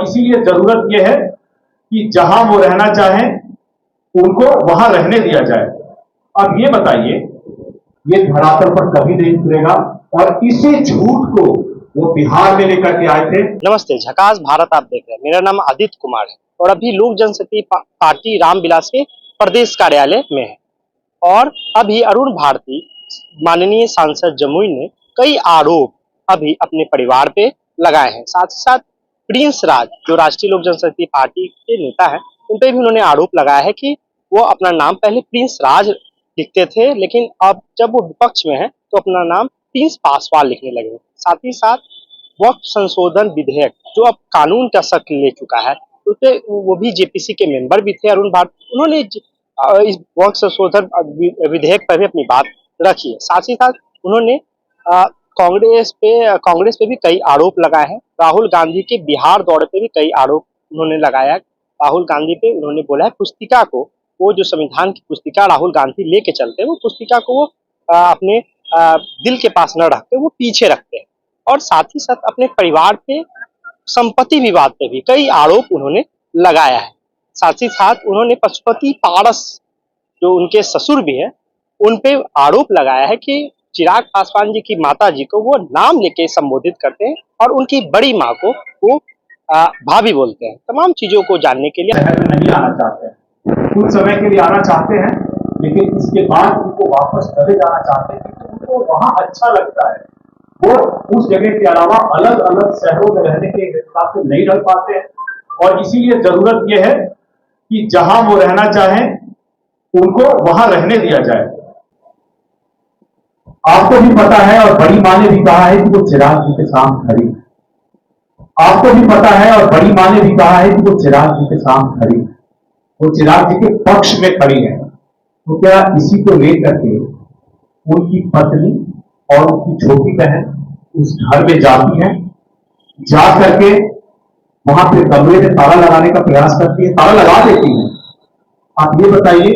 इसीलिए जरूरत यह है कि जहां वो रहना चाहें उनको वहां रहने दिया जाए। अब ये बताइए, ये धरातल पर कभी नहीं उतरेगा और इसी झूठ को वो बिहार में लेकर के आए थे। नमस्ते, झकास भारत आप देख रहे हैं। मेरा नाम आदित्य कुमार है और अभी लोक जनशक्ति पार्टी रामविलास के प्रदेश कार्यालय में है। और अभी अरुण भारती माननीय सांसद जमुई ने कई आरोप अभी अपने परिवार पे लगाए हैं। साथ ही साथ प्रिंस राज जो राष्ट्रीय लोक जनशक्ति पार्टी के नेता है, उन पे भी उन्होंने आरोप लगाया है कि वो अपना नाम पहले प्रिंस राज लिखते थे, लेकिन अब जब वो विपक्ष में है तो अपना नाम प्रिंस पासवान लिखने लगे। साथ ही साथ वक्फ संशोधन विधेयक जो अब कानून का शक्ल ले चुका है, उसपे वो भी जेपीसी के मेंबर भी थे अरुण भारती। उन्होंने इस वक्फ संशोधन विधेयक पर भी अपनी बात रखी है। साथ ही साथ उन्होंने कांग्रेस पे भी कई आरोप लगाए हैं। राहुल गांधी के बिहार दौरे पे भी कई आरोप उन्होंने लगाया। राहुल गांधी पे उन्होंने बोला है पुस्तिका को, वो जो संविधान की पुस्तिका राहुल गांधी लेके चलते हैं, वो पुस्तिका को वो अपने दिल के पास न रखते, वो पीछे रखते हैं। और साथ ही साथ अपने परिवार पे संपत्ति विवाद पे भी कई आरोप उन्होंने लगाया है। साथ ही साथ उन्होंने पशुपति पारस जो उनके ससुर भी है, उन पे आरोप लगाया है कि चिराग पासवान जी की माता जी को वो नाम लेके संबोधित करते हैं और उनकी बड़ी माँ को वो भाभी बोलते हैं। तमाम चीजों को जानने के लिए शहर में नहीं आना चाहते हैं, कुछ समय के लिए आना चाहते हैं, लेकिन इसके बाद उनको वापस चले जाना चाहते हैं क्योंकि उनको वहां अच्छा लगता है। वो उस जगह के अलावा अलग अलग शहरों में रहने के हिसाब से नहीं रह पाते हैं और इसीलिए जरूरत यह है कि जहां वो रहना चाहें उनको वहां रहने दिया जाए। आपको भी पता है और बड़ी माँ ने भी कहा है कि वो चिराग जी के साथ खड़ी है। आपको भी पता है और बड़ी माँ ने भी कहा है कि वो चिराग जी के साथ खड़ी है, वो चिराग जी के पक्ष में खड़ी है। तो क्या इसी को लेकर के उनकी पत्नी और उनकी छोटी बहन उस घर में जाती है, जा करके वहां पे कमरे में ताला लगाने का प्रयास करती है, ताला लगा देती है। आप ये बताइए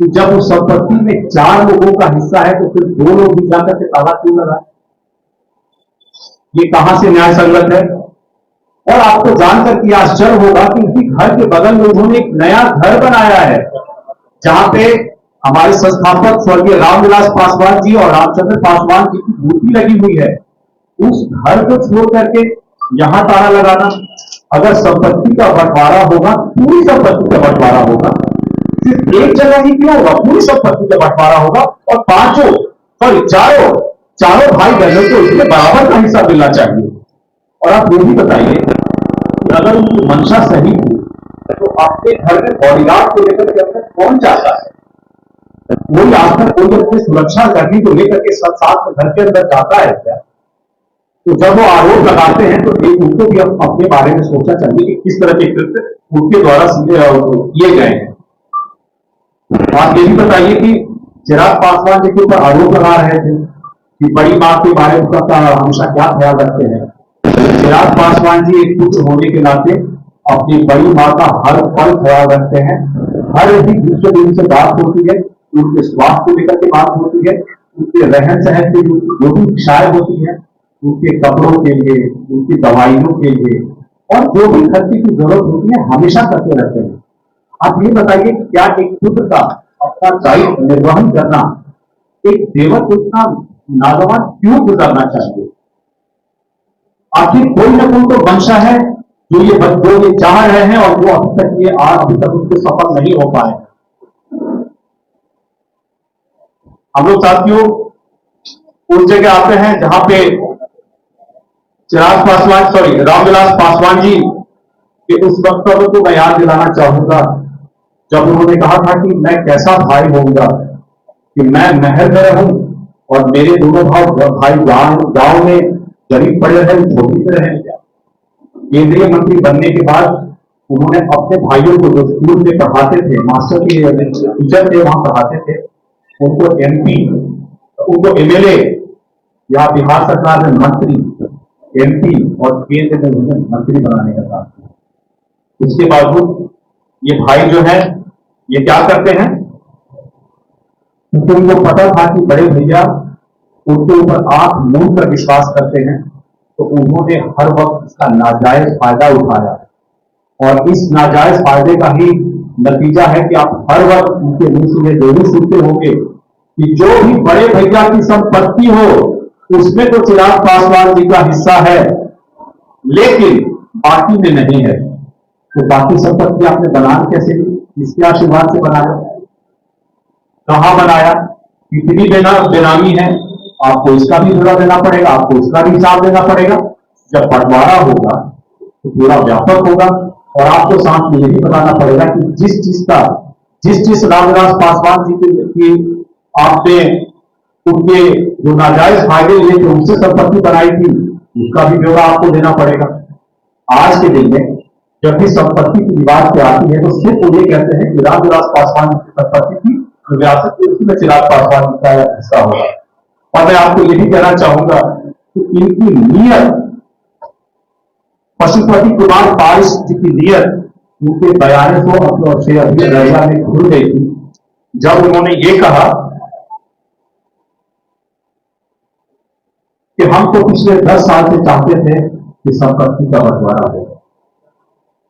कि जब उस संपत्ति में 4 लोगों का हिस्सा है तो फिर 2 लोग भी जाकर के ताला क्यों लगाए? ये कहां से न्याय संगत है? और आपको जानकर के आश्चर्य होगा कि उसी घर के बगल में उन्होंने एक नया घर बनाया है, जहां पे हमारे संस्थापक स्वर्गीय रामविलास पासवान जी और रामचंद्र पासवान जी की मूर्ति लगी हुई है। उस घर को छोड़ करके यहां ताला लगाना, अगर संपत्ति का बंटवारा होगा, पूरी संपत्ति का बंटवारा होगा, सिर्फ एक जगह ही क्यों होगा, पूरी संपत्ति का बंटवारा होगा और चारों भाई बहनों को इसमें बराबर का हिस्सा मिलना चाहिए। और आप ये भी बताइए कि अगर उनकी मंशा सही थी तो अपने घर में बॉडीगार्ड को लेकर के अंदर कौन जाता है? कोई आकर कोई अपनी सुरक्षा करने को लेकर के साथ में घर के अंदर जाता है क्या? तो जब वो आरोप लगाते हैं तो एक उनको भी अपने बारे में सोचना चाहिए कि किस तरह के कृत्य उनके द्वारा किए गए हैं। आप ये भी बताइए कि चिराग पासवान जी के ऊपर आरोप लगा रहे थे कि बड़ी माँ के बारे में हमेशा क्या ख्याल रखते हैं। चिराग पासवान जी एक पुत्र होने के नाते अपनी बड़ी माँ का हर पल ख्याल रखते हैं। हर ही दूसरे दिन से बात होती है, उनके स्वास्थ्य को लेकर के बात होती है, उनके रहन सहन की जो भी इच्छाएं होती है, उनके कपड़ों के लिए, उनकी दवाइयों के लिए और जो भी खर्चे की जरूरत होती है हमेशा करते रहते हैं। आप ये बताइए क्या एक पुत्र का अपना दायित्व निर्वहन करना एक देवर को इतना नागवान क्यों गुजरना चाहिए? आखिर कोई ना कोई तो वंशा है जो ये चाह रहे हैं और जो अभी तक उसको सफल नहीं हो पाए। हम लोग साथियों उस जगह आते हैं जहां पे रामविलास पासवान जी के उस वक्तव्य को मैं याद दिलाना चाहूंगा जब उन्होंने कहा था कि मैं कैसा भाई होऊंगा कि मैं महल में रहूं और मेरे दोनों भाई गांव में गरीब पड़े रहे, झोपड़ी में रहे। केंद्रीय मंत्री बनने के बाद उन्होंने अपने भाइयों को जो स्कूल में पढ़ाते थे, मास्टर के टीचर थे वहां पढ़ाते थे, उनको MP, उनको MLA या बिहार सरकार में मंत्री, MP और केंद्र में उन्हें मंत्री बनाने का काम किया। उसके बावजूद ये भाई जो है ये क्या करते हैं, क्योंकि उनको पता था कि बड़े भैया उनके ऊपर आंख मूंद कर विश्वास करते हैं, तो उन्होंने हर वक्त इसका नाजायज फायदा उठाया, और इस नाजायज फायदे का ही नतीजा है कि आप हर वक्त उनके मुंह से ये जरूर सुनते होंगे कि जो भी बड़े भैया की संपत्ति हो उसमें तो चिराग पासवान जी का हिस्सा है, लेकिन बाकी में नहीं है। तो बाकी संपत्ति आपने बना कैसे ली, किसके आशीर्वाद से बनाया, कहां बनाया, कितनी बेनामी है, आपको इसका भी पूरा देना पड़ेगा, आपको इसका भी हिसाब देना पड़ेगा। जब बंटवारा होगा तो पूरा व्यापक होगा, और आपको साथ में ये भी बताना पड़ेगा कि जिस रामविलास पासवान जी की आपने उनके जो नाजायज फायदे लिए थे उनसे संपत्ति बनाई थी, उसका भी ब्यौरा आपको देना पड़ेगा। आज के दिन में जब भी संपत्ति की विवाद पे आती है तो सिर्फ वो ये कहते हैं कि रामविलास पासवान की संपत्ति की विरासत थी, उसमें चिराग पासवान का हिस्सा होगा। और मैं आपको ये भी कहना चाहूंगा कि इनकी नीयत, पशुपति कुमार पारिश जी की नीयत उनके बयानों से अभी रैया में खुल गई थी, जब उन्होंने ये कहा कि हम तो पिछले 10 साल से चाहते थे कि संपत्ति का बंटवारा हो।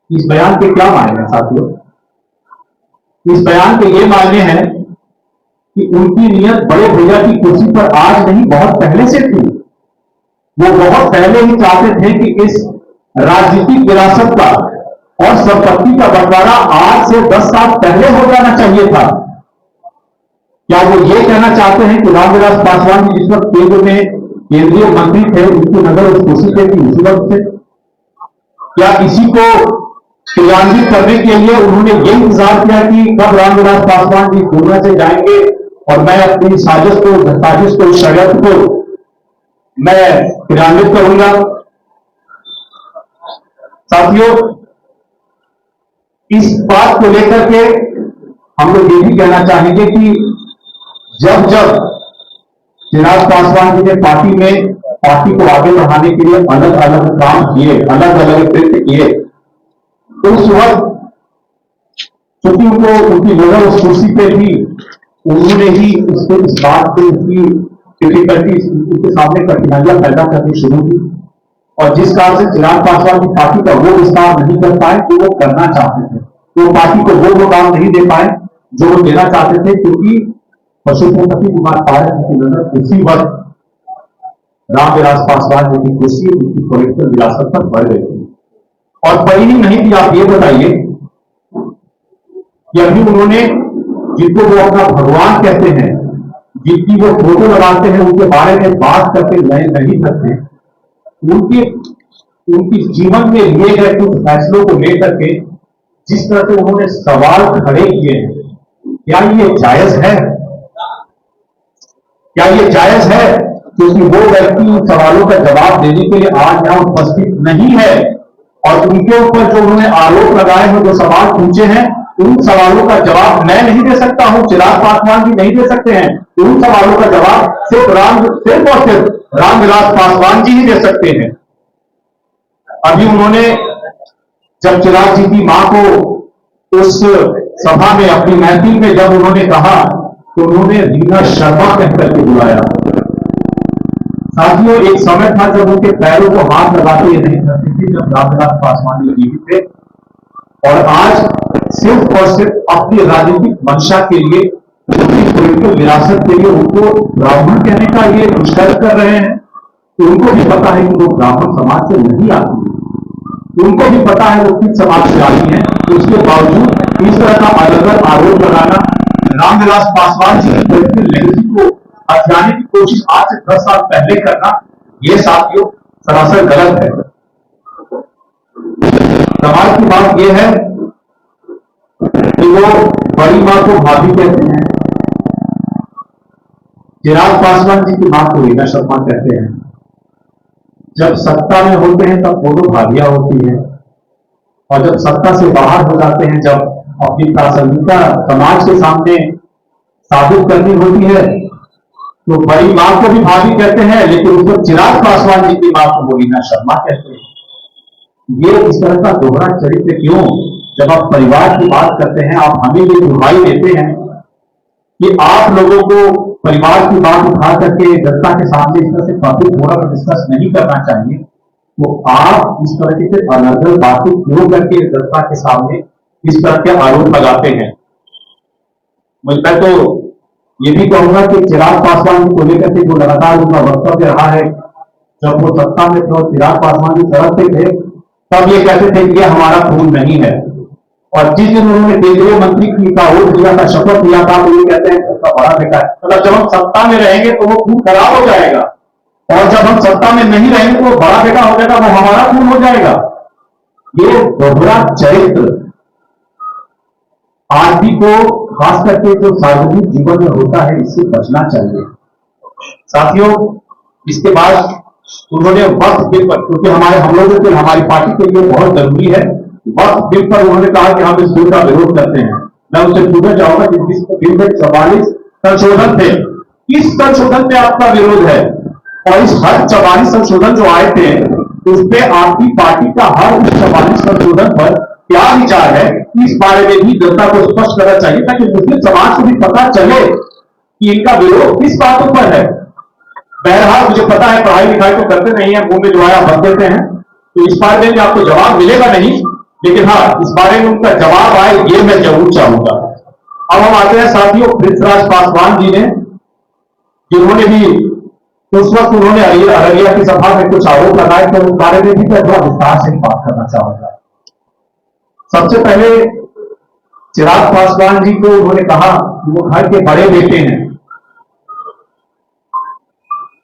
इस बयान के क्या मायने हैं साथियों? इस बयान के ये मायने हैं कि उनकी नीयत बड़े भैया की कुर्सी पर आज नहीं, बहुत पहले से थी। वो बहुत पहले ही चाहते थे कि इस राजनीतिक विरासत का और संपत्ति का बंटवारा आज से 10 साल पहले हो जाना चाहिए था। क्या वो ये कहना चाहते हैं कि रामविलास पासवान जी जिस वक्त केंद्र में केंद्रीय मंत्री थे, उनकी नजर उस कुर्सी पे थी उसी वक्त से? क्या इसी को क्रियान्वित करने के लिए उन्होंने ये इंतजार किया कि कब रामविलास पासवान जी कोरोना से जाएंगे और मैं अपनी साजिश को षड्यंत्र को मैं क्रियान्वित करूंगा? साथियों, इस बात को लेकर के हम लोग ये भी कहना चाहेंगे कि जब चिराग पासवान जी ने पार्टी को आगे बढ़ाने के लिए अलग अलग काम किए, अलग अलग कृत्य किए, तो उस वक्त चूंकि उनकी नजर उस कुर्सी पे थी, उन्होंने ही उसको इस बात पे उसकी डिफिकल्टी उनके सामने कठिनाइयां पैदा करनी शुरू की, और जिस कारण से चिराग पासवान की पार्टी का वो विस्तार नहीं कर पाए जो वो करना चाहते थे, तो पार्टी को वो काम नहीं दे पाए जो वो देना चाहते थे, क्योंकि पशुपति कुमार पारिश की नजर उसी वक्त रामविलास पासवान जी की कुर्सी उनकी पॉलिटिकल विरासत पर बढ़ गई थी। और पड़ी ही नहीं थी। आप ये बताइए कि अभी उन्होंने जिनको वो अपना भगवान कहते हैं, जिनकी वो फोटो लगाते हैं, उनके बारे में बात करके नहीं करते, उनकी जीवन में लिए गए कुछ फैसलों को लेकर के जिस तरह से उन्होंने सवाल खड़े किए हैं, क्या ये जायज है? क्या ये जायज है? क्योंकि वो व्यक्ति उन सवालों का जवाब देने के लिए आज यहां उपस्थित नहीं है, और उनके ऊपर जो उन्होंने आरोप लगाए हैं, जो सवाल पूछे हैं, उन सवालों का जवाब मैं नहीं दे सकता हूं, चिराग पासवान जी नहीं दे सकते हैं। उन सवालों का जवाब सिर्फ और सिर्फ रामविलास पासवान जी ही दे सकते हैं। अभी उन्होंने जब चिराग जी की मां को उस सभा में, अपनी महफिल में जब उन्होंने कहा, तो उन्होंने रीना शर्मा कहकर के बुलाया। साथियों, एक समय था जब उनके पैरों को हाथ लगाते ये नहीं करते थे, जब रामविलास पासवान जी जीवित थे, और आज सिर्फ और सिर्फ अपनी राजनीतिक मंशा के लिए, अपनी पॉलिटिकल विरासत के लिए उनको ब्राह्मण कहने का ये दुष्कर्म कर रहे हैं। तो उनको भी पता है कि वो ब्राह्मण समाज से नहीं आती, उनको भी पता है वो किस समाज से आती है, तो उसके बावजूद इस तरह का अलग आरोप लगाना, रामविलास पासवान जी की पॉलिटिकल लेगेसी को हथियाने की कोशिश आज से 10 साल पहले करना, ये साथियों सरासर गलत है। सवाल की बात यह है कि वो बड़ी मां को भाभी कहते हैं, चिराग पासवान जी की मां को रीना शर्मा कहते हैं। जब सत्ता में होते हैं तब दोनों भाभियां होती हैं, और जब सत्ता से बाहर हो जाते हैं, जब अपनी प्रासंगिकता समाज के सामने साबित करनी होती है, तो बड़ी मां को भी भाभी कहते हैं, लेकिन उसको चिराग पासवान जी की मां को वो रीना शर्मा कहते हैं। ये इस तरह का दोहरा चरित्र क्यों? जब आप परिवार की बात करते हैं, आप हमें ये दुहाई देते हैं कि आप लोगों को परिवार की बात उठा करके जनता के सामने इस तरह से पब्लिक फोरम में डिस्कस नहीं करना चाहिए, तो आप इस तरह की अनर्गल बातें क्यों करके जनता के सामने इस तरह के आरोप लगाते हैं? मैं तो ये भी कहूंगा कि चिराग पासवान जी को लेकर के जो लगातार उनका वक्तव्य रहा है, जब वो सत्ता में थे और चिराग पासवान जी सड़क पे थे, तब ये कहते थे कि ये हमारा खून नहीं है, और जिस दिन उन्होंने केंद्रीय मंत्री का वोट दिया था, शपथ लिया था, तो ये कहते हैं उसका बड़ा बेटा है। मतलब जब हम सत्ता में रहेंगे तो वो खून खराब हो जाएगा, और जब हम सत्ता में नहीं रहेंगे तो वो बड़ा बेटा हो जाएगा, वो हमारा खून हो जाएगा। ये दोहरा चरित्र आदमी को, खास करके जो सार्वजनिक जीवन में होता है, इससे बचना चाहिए। साथियों, इसके बाद उन्होंने वक्फ बिल पर, क्योंकि हम लोगों के, हमारी पार्टी के लिए बहुत जरूरी है, वक्फ बिल पर उन्होंने कहा कि हम इस बिल का विरोध करते हैं। मैं उनसे पूछना चाहूंगा कि इस बिल में 44 संशोधन थे, किस संशोधन पे आपका विरोध है? और इस हर 44 संशोधन जो आए थे, उस पे आपकी पार्टी का हर उस 44 संशोधन पर क्या विचार है, इस बारे में भी जनता को स्पष्ट करना चाहिए, ताकि मुस्लिम समाज को भी पता चले कि इनका विरोध किस बातों पर है। बहरहाल मुझे पता है पढ़ाई लिखाई तो करते नहीं है, मुंह में जो आया भर देते हैं, तो इस बारे में आपको जवाब मिलेगा नहीं, लेकिन हाँ, इस बारे में उनका जवाब आए ये मैं जरूर चाहूंगा। अब हम आते हैं साथियों पृथ्वीराज पासवान जी ने, जिन्होंने भी उस वक्त उन्होंने अररिया की सभा में कुछ आरोप लगाए, तो उस बारे में भी मैं थोड़ा विस्तार से बात करना चाहूंगा। सबसे पहले चिराग पासवान जी को उन्होंने कहा कि वो घर के बड़े बेटे हैं।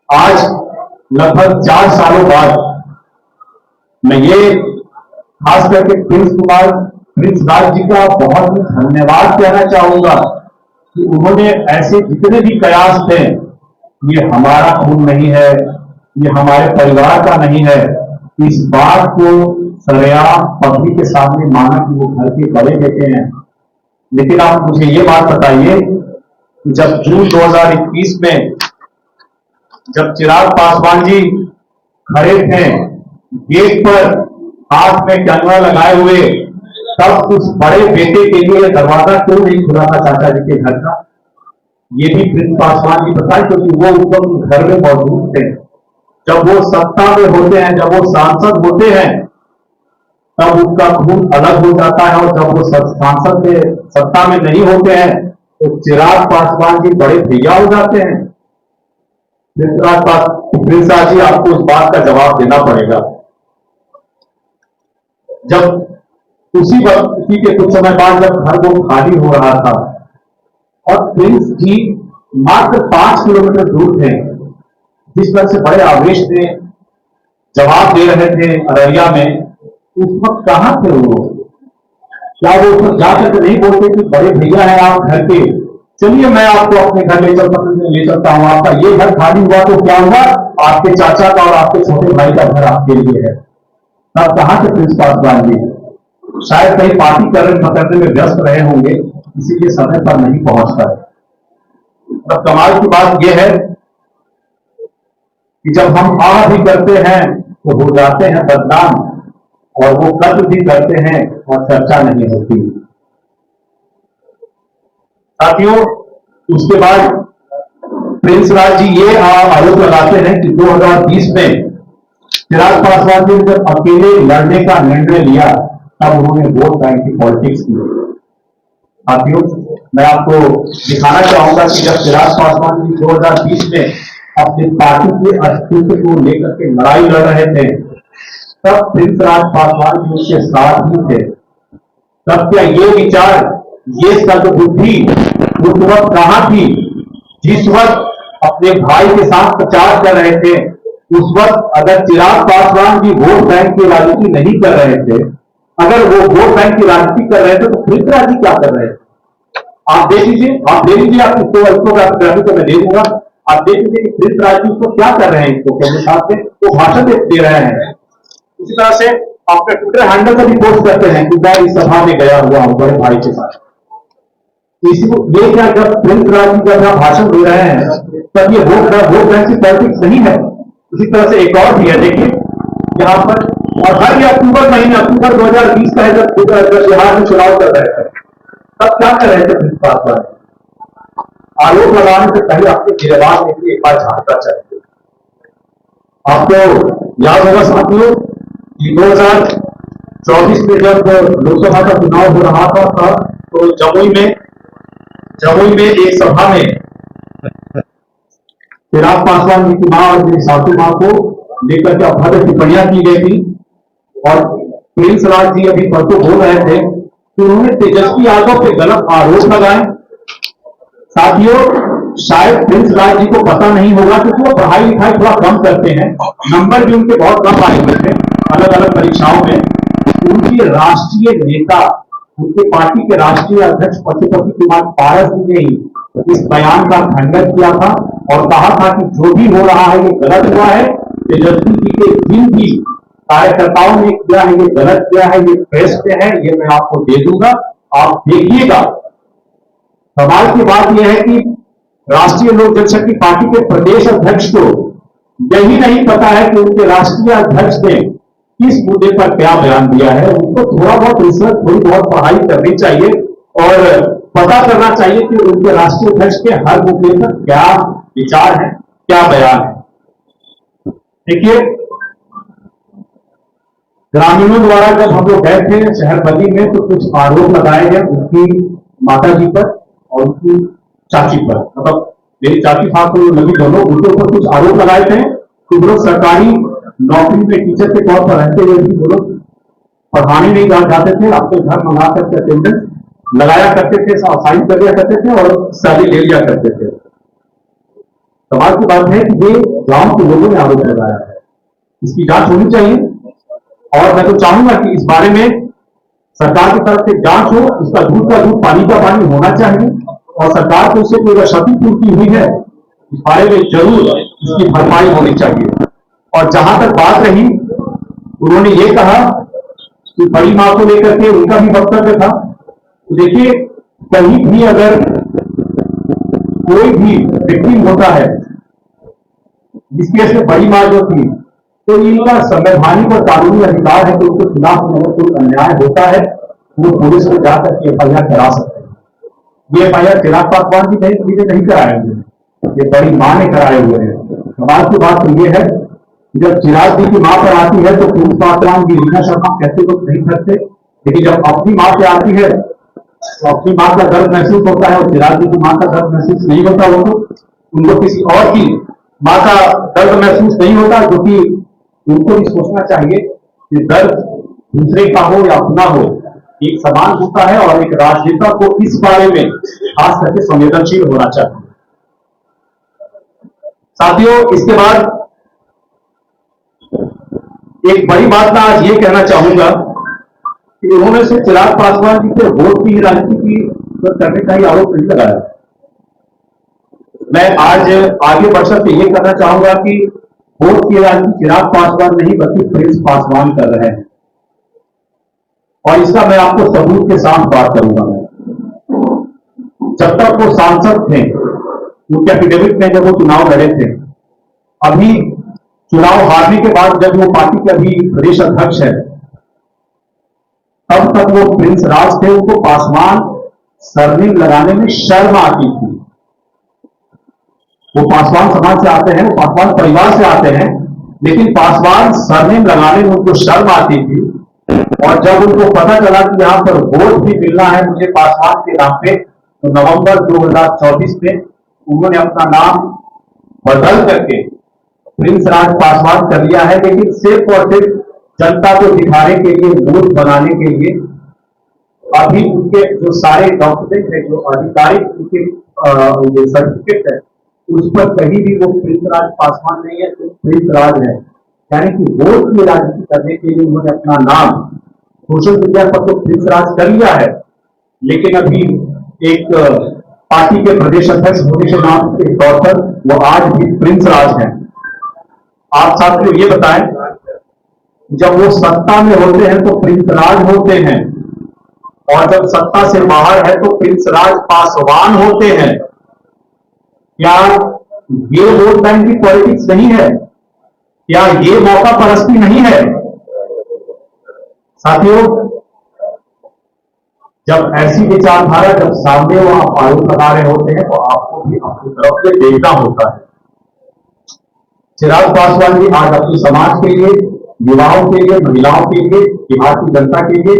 आज लगभग 4 सालों बाद मैं ये खास करके प्रिंस राज जी का बहुत ही धन्यवाद कहना चाहूंगा कि उन्होंने ऐसे जितने भी कयास थे, ये हमारा खून नहीं है, ये हमारे परिवार का नहीं है, इस बात को सरेआम पब्लिक के सामने माना कि वो घर के बड़े बेटे हैं। लेकिन आप मुझे ये बात बताइए कि जब जून 2021 में जब चिराग पासवान जी खड़े थे गेट पर हाथ में कैमरा लगाए हुए, तब उस बड़े बेटे के लिए दरवाजा क्यों नहीं खुला था चाचा जी के घर का? ये भी प्रिंस पासवान जी बताए, क्योंकि वो उस घर में मौजूद थे। जब वो सत्ता में होते हैं, जब वो सांसद होते हैं, तब उनका खून अलग हो जाता है, और जब वो सांसद में सत्ता में नहीं होते हैं तो चिराग पासवान जी बड़े भैया हो जाते हैं। प्रिंस राज जी, आपको इस बात का जवाब देना पड़ेगा। जब उसी के कुछ समय बाद जब घर वो खाली हो रहा था और प्रिंस जी मात्र 5 किलोमीटर दूर थे, जिस तरह से बड़े आवेश में जवाब दे रहे थे अररिया में, उस वक्त कहां थे वो? क्या वो उस वक्त जाकर नहीं बोलते कि बड़े भैया हैं आप घर के, चलिए मैं आपको अपने घर ले चलता हूं, आपका ये घर खाली हुआ तो क्या हुआ, आपके चाचा का और आपके छोटे भाई का घर आपके लिए है। तब कहां थे प्रिंस पासवान जी? शायद कहीं पार्टी पकड़ने में व्यस्त रहे होंगे, इसीलिए समय पर नहीं पहुंच पाए। तब कमाल की बात यह है कि जब हम आह भी करते हैं तो हो जाते हैं बदनाम, और वो कत्ल भी करते हैं और चर्चा नहीं होती। साथियों, उसके बाद प्रिंस राज जी ये आरोप लगाते हैं कि 2020 में चिराग पासवान जी ने जब अकेले लड़ने का निर्णय लिया, तब उन्होंने वोट बैंक की पॉलिटिक्स की। साथियों, मैं आपको दिखाना चाहूंगा कि जब चिराग पासवान जी 2020 में अपनी पार्टी के अस्तित्व को लेकर के लड़ाई लड़ रहे थे, तब प्रिंस राज पासवान जी उसके साथ ही थे। तब क्या ये विचार, ये सद्बुद्धि उस वक्त कहां थी? जिस वक्त अपने भाई के साथ प्रचार कर रहे थे, उस वक्त अगर चिराग पासवान जी वोट बैंक की राजनीति नहीं कर रहे थे, अगर वो वोट बैंक की राजनीति कर रहे थे, तो प्रिंस राज जी क्या कर रहे थे? आप देख लीजिए, आप दे लीजिए, आप इसको तो मैं दे दूंगा। आप देख लीजिए कि प्रिंस राज जी उसको क्या कर रहे हैं, इसको अपने साथ में वो भाषण दे रहे हैं। इसी तरह से अपने ट्विटर हैंडल पर भी पोस्ट करते हैं कि मैं इस सभा में गया हुआ हूं बड़े भाई के साथ। ये क्या, जब प्रिंस राज जी जब भाषण दे रहे हैं, तब ये वोट बैंक की पॉलिटिक्स नहीं है। इसी तरह से एक और भी है, देखिए यहाँ पर, और हर ये अक्टूबर महीने, अक्टूबर 2020 का है, जब बिहार में चुनाव कर रहे थे, तब क्या कर रहे थे प्रिंस पासवान? आरोप लगाने से पहले अपने गिरबान में भी एक बार झांकना चाहिए। आपको याद होगा साथियों कि 2024 में जब लोकसभा का चुनाव हो रहा था तो जमुई में एक सभा में चिराग पासवान जी की मां और मेरी सासू मां को लेकर के अभद्र टिप्पणियां की गई थी। और प्रिंस राज जी अभी परसों बोल रहे थे कि उन्होंने तेजस्वी यादव पे गलत आरोप लगाए। साथियों, शायद प्रिंस राज जी को पता नहीं होगा क्योंकि वो पढ़ाई लिखाई थोड़ा कम करते हैं, नंबर भी उनके बहुत कम आए हुए थे अलग अलग परीक्षाओं में। उनके राष्ट्रीय नेता, उनके पार्टी के राष्ट्रीय अध्यक्ष पशुपति कुमार पारस जी ने इस बयान का खंडन किया था और कहा था कि जो भी हो रहा है ये गलत हुआ है। तेजस्वी जी के जिन भी कार्यकर्ताओं ने किया है ये गलत किया है, ये प्रेस पे है, ये मैं आपको दे दूंगा, आप देखिएगा। सवाल की बात यह है कि राष्ट्रीय लोक जनशक्ति पार्टी के प्रदेश अध्यक्ष को यही नहीं पता है कि उनके राष्ट्रीय अध्यक्ष ने किस मुद्दे पर क्या बयान दिया है। उनको थोड़ा बहुत रिसर्च, थोड़ी बहुत पढ़ाई करनी चाहिए और पता करना चाहिए कि उनके राष्ट्रीय अध्यक्ष के हर मुद्दे पर क्या विचार है, क्या बयान है। देखिए, ग्रामीणों द्वारा जब हम लोग गए थे शहरबंदी में तो कुछ आरोप लगाए गए उनकी माता जी पर और उनकी चाची पर, मतलब मेरी चाची साहब को लगी दोनों, उनके ऊपर कुछ आरोप लगाए थे कि वो लोग सरकारी नौकरी में टीचर के तौर पर रहते हुए भी वो लोग पढ़ाने नहीं जाते थे, अपने घर मंगा करके अटेंडेंस लगाया करते थे, साइन कर दिया करते थे और सैलरी ले लिया करते थे। सवाल की बात है कि ये गांव के लोगों ने आरोप लगाया है, इसकी जांच होनी चाहिए और मैं तो चाहूंगा कि इस बारे में सरकार की तरफ से जांच हो, इसका दूध का दूध पानी का पानी होना चाहिए और सरकार को उससे कोई क्षतिपूर्ति हुई है इस बारे में जरूर इसकी भरपाई होनी चाहिए। और जहां तक बात रही, उन्होंने ये कहा कि बड़ी मां को लेकर के उनका भी वक्तव्य था। देखिए, कहीं भी अगर कोई भी विक्टिम होता है, जिस केस में बड़ी मां जो थी, तो इनका संवैधानिक और कानूनी अधिकार है कि उनके खिलाफ अगर कोई अन्याय होता है वो पुलिस को जाकर के एफआईआर करा सकते हैं। ये एफआईआर चिराग पासवान जी नहीं कराए हुए, ये बड़ी मां ने कराए हुए हैं। सवाल की बात तो ये है, जब चिराग जी की मां पर आती है तो प्रिंस पासवान की रीना शर्मा कहते तो नहीं करते, लेकिन जब अपनी मां पे आती है तो अपनी मां का दर्द महसूस होता है और चिराग जी की मां का दर्द महसूस नहीं होता। उनको किसी और की मां का दर्द महसूस नहीं होता, जो कि उनको भी सोचना चाहिए कि दर्द दूसरे का हो या अपना हो, एक समान होता है और एक राजनेता को इस बारे में खास करके संवेदनशील होना चाहिए। साथियों, इसके बाद एक बड़ी बात मैं आज ये कहना चाहूंगा कि उन्होंने से चिराग पासवान जी के वोट की राजनीति करने का ही आरोप नहीं लगाया। मैं आज आगे बढ़ सकते ये कहना चाहूंगा कि वोट की राजनीति चिराग पासवान नहीं बल्कि प्रिंस पासवान कर रहे हैं और इसका मैं आपको सबूत के साथ बात करूंगा। जब तक वो सांसद थे, उनके एफिडेविट में जब वो चुनाव लड़े थे, अभी चुनाव हारने के बाद जब वो पार्टी के अभी प्रदेश अध्यक्ष है, तब तक वो प्रिंस राज थे, उनको पासवान सरनेम लगाने में शर्म आती थी। वो पासवान समाज से आते हैं, वो पासवान परिवार से आते हैं, लेकिन पासवान सरनेम लगाने में उनको शर्म आती थी। और जब उनको पता चला कि यहां पर वोट भी मिलना है मुझे पासवान के नाम पे, तो नवंबर 2024 में उन्होंने अपना नाम बदल करके प्रिंस राज पासवान कर लिया है, लेकिन सिर्फ और सिर्फ जनता को दिखाने के लिए, वोट बनाने के लिए। अभी उनके जो सारे डॉक्यूमेंट है, जो आधिकारिक उनके सर्टिफिकेट है, उस पर कहीं भी वो प्रिंस राज पासवान नहीं है, तो प्रिंस राज है। यानी कि वोट की राजनीति करने के लिए उन्होंने अपना नाम सोशल मीडिया पर तो प्रिंस राज कर लिया है, लेकिन अभी एक पार्टी के प्रदेश अध्यक्ष होने के नाम के तौर पर वो आज भी प्रिंस राज हैं। आप साथियों ये बताएं, जब वो सत्ता में होते हैं तो प्रिंस राज होते हैं और जब सत्ता से बाहर है तो प्रिंस राज पासवान होते हैं। क्या ये वोट बैंक की पॉलिटिक्स नहीं है? क्या ये मौका परस्ती नहीं है? साथियों, जब ऐसी विचारधारा जब सामने वो आप आरोप लगा रहे होते हैं तो आपको भी अपनी तरफ से देखना होता है। चिराग पासवान जी आज अपने समाज के लिए, युवाओं के लिए, महिलाओं के लिए, बिहार की जनता के लिए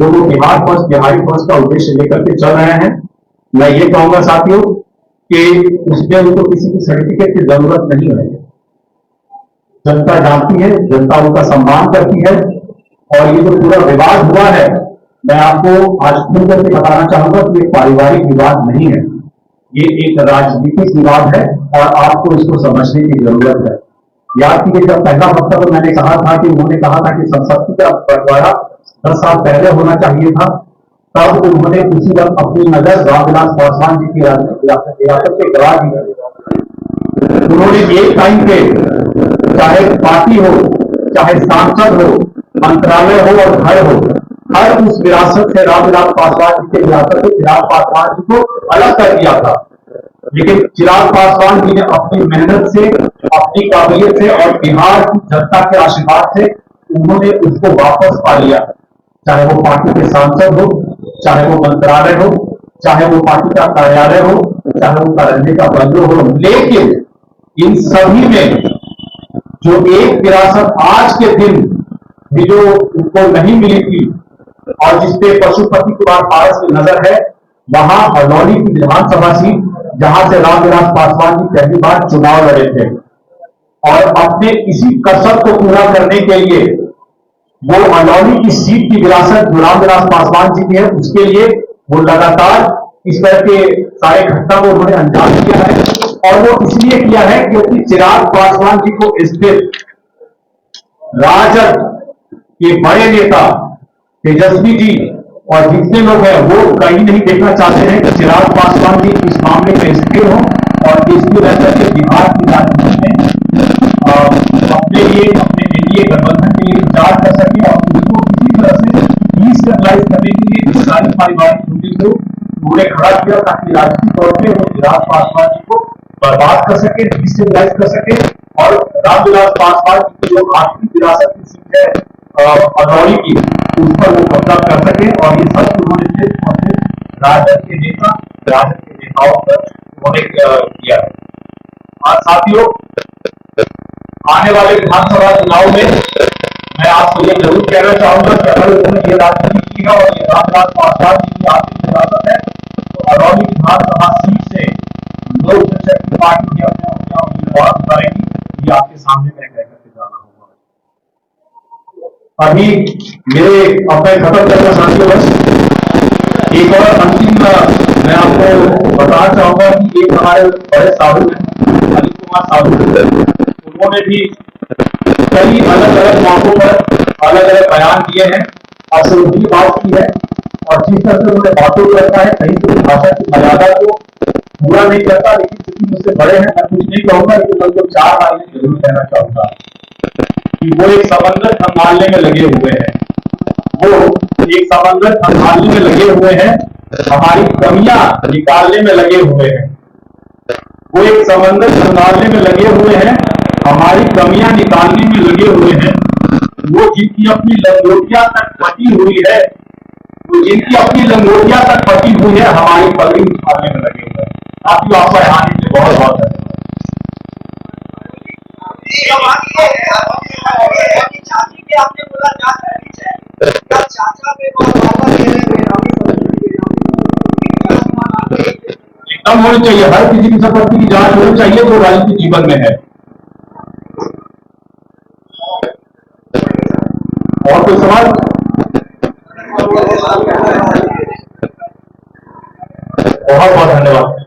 जो वो बिहार फर्स्ट, बिहारी फर्स्ट का उद्देश्य लेकर के चल रहे हैं, मैं ये कहूंगा साथियों कि उसमें उनको किसी की सर्टिफिकेट की जरूरत नहीं है। जनता जानती है, जनता उनका सम्मान करती है। और ये जो पूरा विवाद हुआ है, मैं आपको आज खुल करके बताना चाहूंगा कि ये पारिवारिक विवाद नहीं है, ये एक राजनीतिक विवाद है और आपको इसको समझने की जरूरत है। याद कीजिए, जब पहला वक्तव्य मैंने कहा था कि उन्होंने कहा था कि संपत्ति का बंटवारा 10 साल पहले होना चाहिए था, तब उन्होंने उसी वक्त अपनी नजर रामविलास पासवान जी की हिरासत पे गवा दी। उन्होंने एक टाइम पे चाहे पार्टी हो, चाहे सांसद हो, मंत्रालय हो और घर हो, हर उस विरासत से रामविलास पासवान जी के विरासत से चिराग पासवान जी को अलग कर दिया था। लेकिन चिराग पासवान जी ने अपनी मेहनत से, अपनी काबिलियत से और बिहार की जनता के आशीर्वाद से उन्होंने उसको वापस पा लिया। चाहे वो पार्टी के सांसद हो, चाहे वो मंत्रालय हो, चाहे वो पार्टी का कार्यालय हो, चाहे वो रहने का बंगलो हो, लेकिन इन सभी में जो एक विरासत आज के दिन भी जो उनको नहीं मिली थी और जिसपे पशुपति कुमार पारस की नजर है, वहां अलौली की विधानसभा सीट, जहां से रामविलास पासवान जी पहली बार चुनाव लड़े थे और अपने इसी कसरत को पूरा करने के लिए वो अलौली की सीट की विरासत जो रामविलास पासवान जी की है, उसके लिए वो लगातार इस तरह के सारे घटना को उन्होंने अंजाम दिया है। और वो इसलिए किया है क्योंकि चिराग पासवान जी को स्थित राजद के बड़े नेता तेजस्वी जी और जितने लोग हैं वो कहीं नहीं देखना चाहते हैं कि चिराग पासवान जी इस मामले में स्थिर हो और स्थिर रहकर के बिहार की राजनीति में अपने लिए, अपने एनडीए गठबंधन के लिए विचार कर सके और उसको किसी तरह से डिस्टेबलाइज करने के लिए सारी पारिवारिक मुद्दे को उन्होंने खड़ा किया ताकि राजनीतिक तौर पर वो चिराग पासवान जी को बर्बाद कर सके, डिस्टेबलाइज कर सके और रामविलास पासवान जी की जो आखिरी विरासत की सीट है अलौली की, उस पर वो कब्जा कर सके। और ये सब उन्होंने सिर्फ और सिर्फ राजद के नेता, राजद के नेताओं पर उन्होंने किया है। आज साथियों, आने वाले विधानसभा चुनाव में मैं आपको ये जरूर कहना चाहूंगा कि अगर उन्होंने ये राजनीति की है और ये रामविलास पासवान जी की आखिरी विरासत है, तो अलौली विधानसभा सीट से लोक जनशक्ति पार्टी अपना उम्मीदवार उतारेगी। ये आपके सामने मैं कह करके जाना होगा। अभी मेरे अपने खत्म करना साथियों, बस एक और अंतिम मैं आपको बताना चाहूंगा कि एक हमारे बड़े साधु हैं, अदित कुमार साधु, उन्होंने भी कई अलग अलग मौकों पर अलग अलग बयान दिए हैं और सिर्फ बात की है। और जिस तरह से उन्होंने बातों को रखा है, कहीं तो भाषा की मर्यादा को पूरा नहीं करता, लेकिन क्योंकि मुझसे बड़े हैं मैं कुछ नहीं कहूंगा, लेकिन मैं उनको 4 लाइनें जरूर कहना चाहूंगा कि वो एक समंदर संभालने में लगे हुए हैं, वो एक समंदर संभालने में लगे हुए हैं, हमारी कमियां निकालने में लगे हुए हैं। वो एक समंदर संभालने में लगे हुए हैं, हमारी कमियां निकालने में लगे हुए हैं। वो जिनकी अपनी लंगोटियां तक फटी हुई है, तो जिनकी अपनी लंगोटियां तक फटी हुई है, हमारी पगड़ी उछालने में लगे हुए हैं। आपकी आपका यहाँ से बहुत बहुत धन्यवाद। एकदम होनी चाहिए, हर किसी की संपत्ति की जांच होनी चाहिए जो राजनीतिक जीवन में है। और कोई सवाल? बहुत बहुत धन्यवाद।